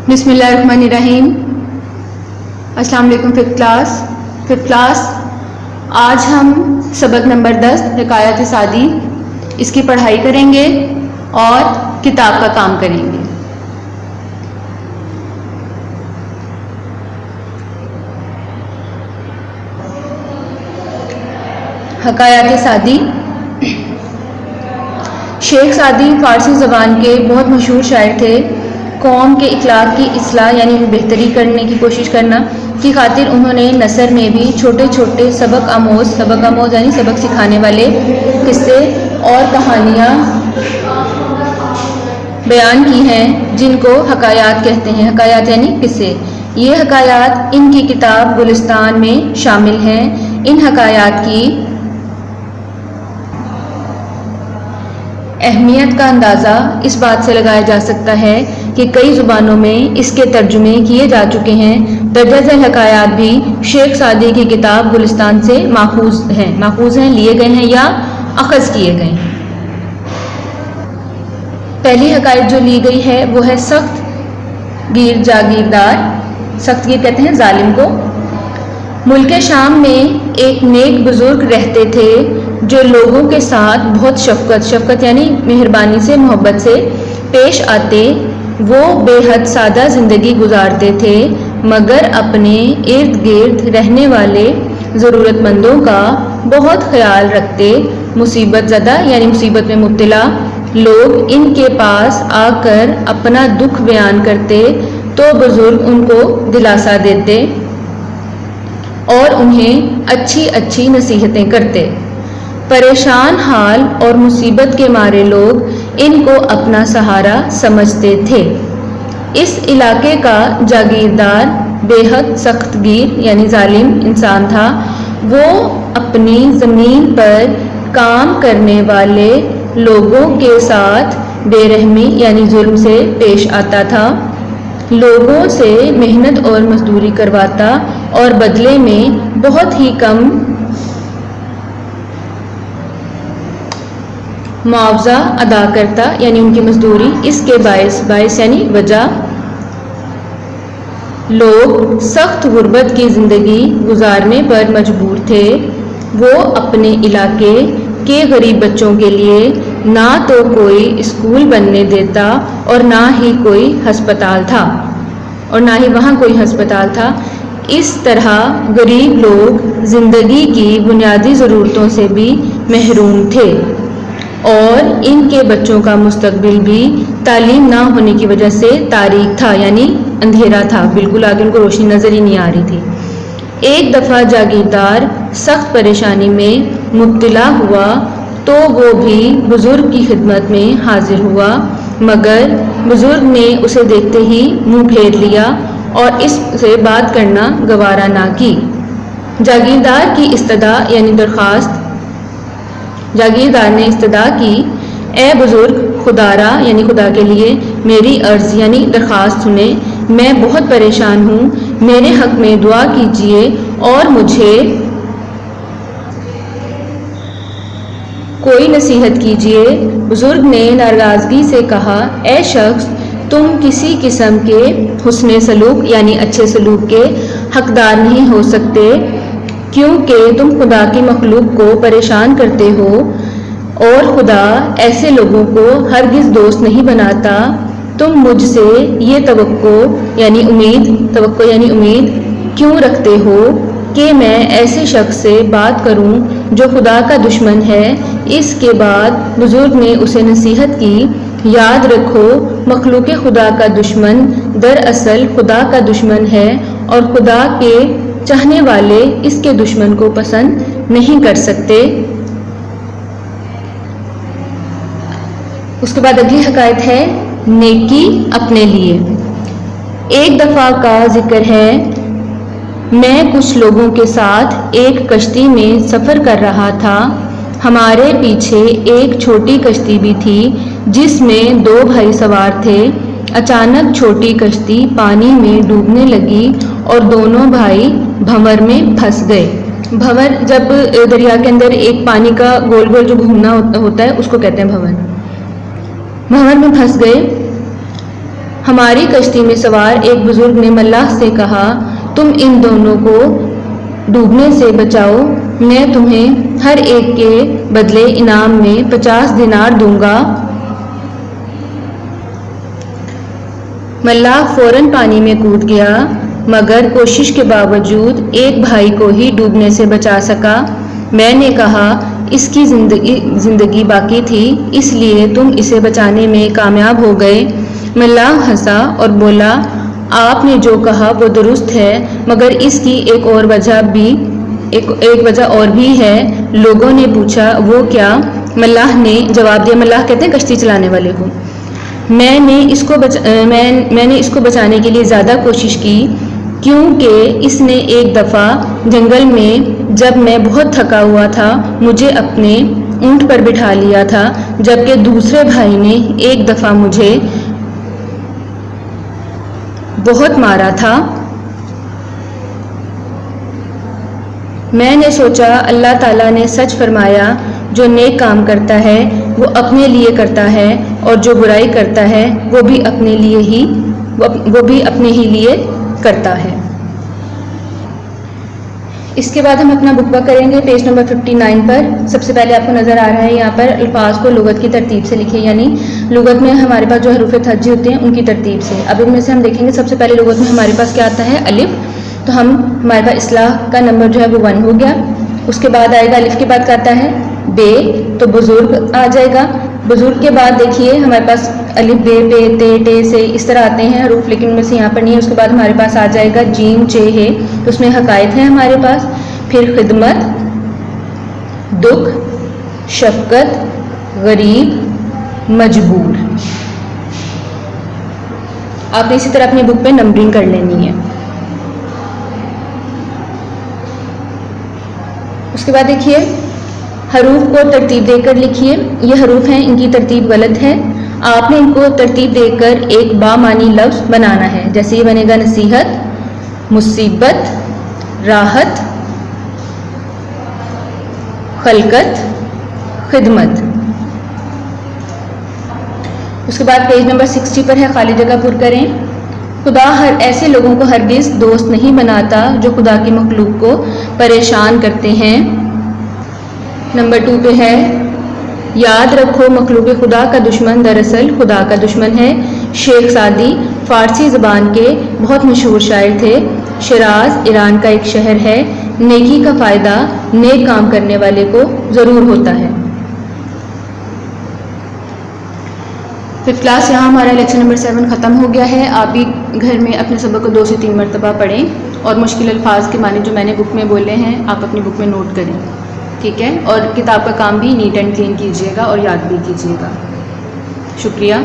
بسم اللہ الرحمن الرحیم۔ السلام علیکم ففتھ کلاس۔ آج ہم سبق نمبر 10 حکایت سعدی اس کی پڑھائی کریں گے اور کتاب کا کام کریں گے۔ حکایت سعدی۔ شیخ سعدی فارسی زبان کے بہت مشہور شاعر تھے۔ قوم کے اخلاق کی اصلاح یعنی بہتری کرنے کی کوشش کرنا کی خاطر انہوں نے نثر میں بھی چھوٹے چھوٹے سبق آموز یعنی سبق سکھانے والے قصے اور کہانیاں بیان کی ہیں جن کو حکایات کہتے ہیں۔ حکایات یعنی قصے۔ یہ حکایات ان کی کتاب گلستان میں شامل ہیں۔ ان حکایات کی اہمیت کا اندازہ اس بات سے لگایا جا سکتا ہے کہ کئی زبانوں میں اس کے ترجمے کیے جا چکے ہیں۔ درجہ ذیل حکایات بھی شیخ سعدی کی کتاب گلستان سے ماخوذ ہیں، لیے گئے ہیں یا اخذ کیے گئے ہیں۔ پہلی حکایت جو لی گئی ہے وہ ہے سخت گیر جاگیردار۔ سخت گیر کہتے ہیں ظالم کو۔ ملک شام میں ایک نیک بزرگ رہتے تھے جو لوگوں کے ساتھ بہت شفقت یعنی مہربانی سے محبت سے پیش آتے۔ وہ بے حد سادہ زندگی گزارتے تھے مگر اپنے ارد گرد رہنے والے ضرورت مندوں کا بہت خیال رکھتے۔ مصیبت زدہ یعنی مصیبت میں مبتلا لوگ ان کے پاس آ کر اپنا دکھ بیان کرتے تو بزرگ ان کو دلاسا دیتے اور انہیں اچھی اچھی نصیحتیں کرتے۔ پریشان حال اور مصیبت کے مارے لوگ ان کو اپنا سہارا سمجھتے تھے۔ اس علاقے کا جاگیردار بے حد سخت گیر یعنی ظالم انسان تھا۔ وہ اپنی زمین پر کام کرنے والے لوگوں کے ساتھ بے رحمی یعنی ظلم سے پیش آتا تھا۔ لوگوں سے محنت اور مزدوری کرواتا اور بدلے میں بہت ہی کم معاوضہ ادا کرتا یعنی ان کی مزدوری۔ اس کے باعث یعنی وجہ لوگ سخت غربت کی زندگی گزارنے پر مجبور تھے۔ وہ اپنے علاقے کے غریب بچوں کے لیے نہ تو کوئی اسکول بننے دیتا اور نہ ہی وہاں کوئی ہسپتال تھا۔ اس طرح غریب لوگ زندگی کی بنیادی ضرورتوں سے بھی محروم تھے اور ان کے بچوں کا مستقبل بھی تعلیم نہ ہونے کی وجہ سے تاریک تھا یعنی اندھیرا تھا، بالکل آگے ان کو روشنی نظر ہی نہیں آ رہی تھی۔ ایک دفعہ جاگیردار سخت پریشانی میں مبتلا ہوا تو وہ بھی بزرگ کی خدمت میں حاضر ہوا مگر بزرگ نے اسے دیکھتے ہی منہ پھیر لیا اور اس سے بات کرنا گوارا نہ کی۔ جاگیردار کی استدعا یعنی درخواست۔ جاگیردار نے استدعا کی، اے بزرگ خدارا یعنی خدا کے لیے میری عرض یعنی درخواست سنیں۔ میں بہت پریشان ہوں، میرے حق میں دعا کیجیے اور مجھے کوئی نصیحت کیجیے۔ بزرگ نے ناراضگی سے کہا، اے شخص تم کسی قسم کے حسن سلوک یعنی اچھے سلوک کے حقدار نہیں ہو سکتے کیونکہ تم خدا کی مخلوق کو پریشان کرتے ہو اور خدا ایسے لوگوں کو ہرگز دوست نہیں بناتا۔ تم مجھ سے یہ توقع یعنی امید کیوں رکھتے ہو کہ میں ایسے شخص سے بات کروں جو خدا کا دشمن ہے؟ اس کے بعد بزرگ نے اسے نصیحت کی، یاد رکھو مخلوق خدا کا دشمن دراصل خدا کا دشمن ہے اور خدا کے چاہنے والے اس کے دشمن کو پسند نہیں کر سکتے۔ اس کے بعد اگلی حکایت ہے نیکی اپنے لیے۔ ایک دفعہ کا ذکر ہے، میں کچھ لوگوں کے ساتھ ایک کشتی میں سفر کر رہا تھا۔ ہمارے پیچھے ایک چھوٹی کشتی بھی تھی جس میں 2 بھائی سوار تھے۔ اچانک چھوٹی کشتی پانی میں ڈوبنے لگی اور دونوں بھائی بھنور میں پھنس گئے۔ بھنور جب دریا کے اندر ایک پانی کا گول گول جو گھومنا ہوتا ہے اس کو کہتے ہیں بھنور۔ بھنور میں پھنس گئے۔ ہماری کشتی میں سوار ایک بزرگ نے ملاح سے کہا، تم ان دونوں کو ڈوبنے سے بچاؤ، میں تمہیں ہر ایک کے بدلے انعام میں 50 دینار دوں گا۔ ملاح فوراً پانی میں کود گیا، مگر کوشش کے باوجود ایک بھائی کو ہی ڈوبنے سے بچا سکا۔ میں نے کہا، اس کی زندگی باقی تھی، اس لیے تم اسے بچانے میں کامیاب ہو گئے۔ ملاح ہنسا اور بولا، آپ نے جو کہا وہ درست ہے، مگر اس کی ایک وجہ اور بھی ہے۔ لوگوں نے پوچھا، وہ کیا؟ ملاح نے جواب دیا، ملاح کہتے ہیں کشتی چلانے والے کو، میں نے اس کو بچانے کے لیے زیادہ کوشش کی، کیونکہ اس نے ایک دفعہ جنگل میں جب میں بہت تھکا ہوا تھا مجھے اپنے اونٹ پر بٹھا لیا تھا، جبکہ دوسرے بھائی نے ایک دفعہ مجھے بہت مارا تھا۔ میں نے سوچا اللہ تعالیٰ نے سچ فرمایا، جو نیک کام کرتا ہے وہ اپنے لیے کرتا ہے، اور جو برائی کرتا ہے وہ بھی اپنے ہی لیے کرتا ہے۔ اس کے بعد ہم اپنا بک ورک کریں گے پیج نمبر 59 پر۔ سب سے پہلے آپ کو نظر آ رہا ہے یہاں پر الفاظ کو لغت کی ترتیب سے لکھیں، یعنی لغت میں ہمارے پاس جو حروف تہجی ہوتے ہیں ان کی ترتیب سے۔ اب ان میں سے ہم دیکھیں گے سب سے پہلے لغت میں ہمارے پاس کیا آتا ہے، الف۔ تو ہمارے پاس اصلاح کا نمبر جو ہے وہ 1 ہو گیا۔ اس کے بعد آئے گا الف کے بعد کا آتا ہے بے، تو بزرگ آ جائے گا۔ بزرگ کے بعد دیکھیے ہمارے پاس الف بے پے تے ٹے سے اس طرح آتے ہیں حروف، لیکن ان میں سے یہاں پر نہیں ہے۔ اس کے بعد ہمارے پاس آ جائے گا جیم چے ہے، تو اس میں حقائق ہیں ہمارے پاس۔ پھر خدمت، دکھ، شفقت، غریب، مجبور۔ آپ نے اسی طرح اپنی بک پہ نمبرنگ کر لینی ہے۔ اس کے بعد دیکھیے حروف کو ترتیب دے کر لکھیے۔ یہ حروف ہیں، ان کی ترتیب غلط ہے۔ آپ نے ان کو ترتیب دے کر ایک بامعنی لفظ بنانا ہے، جیسے یہ بنے گا نصیحت، مصیبت، راحت، خلقت، خدمت۔ اس کے بعد پیج نمبر 60 پر ہے، خالی جگہ پر کریں۔ خدا ایسے لوگوں کو ہرگز دوست نہیں بناتا جو خدا کی مخلوق کو پریشان کرتے ہیں۔ نمبر 2 پہ ہے، یاد رکھو مخلوق خدا کا دشمن دراصل خدا کا دشمن ہے۔ شیخ سعدی فارسی زبان کے بہت مشہور شاعر تھے۔ شیراز ایران کا ایک شہر ہے۔ نیکی کا فائدہ نیک کام کرنے والے کو ضرور ہوتا ہے۔ ففتھ کلاس یہاں ہمارا لیکچر نمبر 7 ختم ہو گیا ہے۔ آپ بھی گھر میں اپنے سبق کو 2 سے 3 مرتبہ پڑھیں، اور مشکل الفاظ کے معنی جو میں نے بک میں بولے ہیں آپ اپنی بک میں نوٹ کریں، ٹھیک ہے؟ اور کتاب کا کام بھی نیٹ اینڈ کلین کیجیے گا اور یاد بھی کیجیے گا۔ شکریہ۔